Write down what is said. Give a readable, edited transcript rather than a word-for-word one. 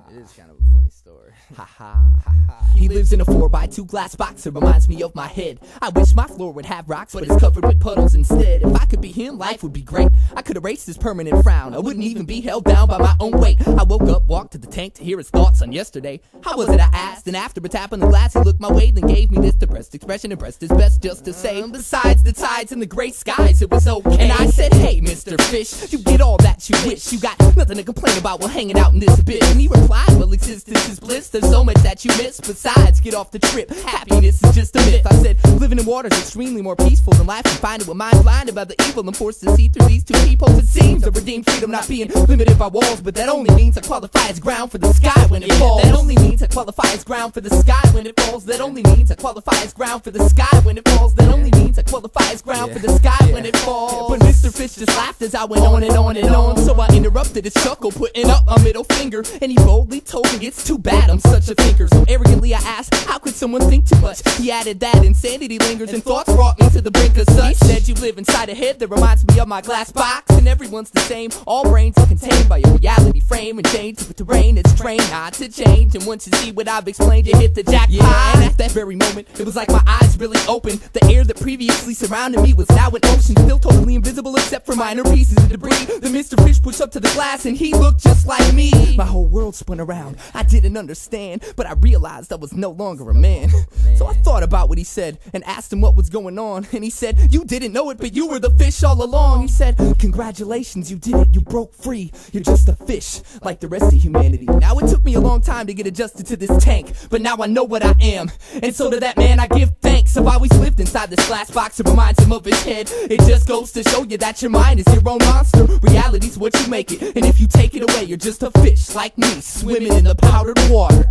It is kind of a funny story. He lives in a 4x2 glass box. It reminds me of my head. I wish my floor would have rocks, but it's covered with puddles instead. If I could be him, life would be great. I could erase this permanent frown. I wouldn't even be held down by my own weight. I woke up, walked to the tank to hear his thoughts on yesterday. How was it, I asked, and after a tap on the glass, he looked my way, then gave me this depressed expression and pressed his best just to say, besides the tides and the gray skies, it was okay. And I said, hey, Mr. Fish, you get all that you wish. You got nothing to complain about while hanging out in this bitch. And he replied, well, existence is bliss. There's so much that you miss. Besides, get off the trip. Happiness is just a myth. I said, living in water is extremely more peaceful than life. Confined with mind blinded by the evil. I'm forced to see through these two peepholes. It seems to redeem freedom not being limited by walls. But that only means I qualify as ground for the sky when it falls. That only means I qualify as ground for the sky when it falls. That only means I qualify as ground for the sky when it falls. That only means I qualify as ground for the sky when it falls. But Mr. Fish just laughed as I went on and on and on. So I interrupted his chuckle, putting up my middle finger. And he boldly told me it's too bad I'm such a thinker. So arrogantly I asked, how could someone think too much? He added that insanity lingers and thoughts brought me to the brink of such. He said you live inside a head that reminds me of my glass box. And everyone's the same, all brains are contained by your reality frame. And change with terrain, it's trained not to change. And once you see what I've explained, you hit the jackpot. Yeah, and at that very moment, it was like my eyes really opened. The air that previously surrounded me was now an ocean, still totally invisible except for minor pieces of debris. Then Mr. Fish pushed up to the glass and he looked just like me. My whole world spun around, I didn't understand, but I realized I was no longer a man. So I thought about what he said and asked him what was going on. And he said, you didn't know it, but you were the fish all along. He said, congratulations, you did it, you broke free. You're just a fish, like the rest of humanity. Now it took me a long time to get adjusted to this tank, but now I know what I am. And so to that man I give thanks. I've always lived inside this glass box, it reminds him of his head. It just goes to show you that your mind is your own monster. Reality's what you make it, and if you take it away, you're just a fish like me, swimming in the powdered water.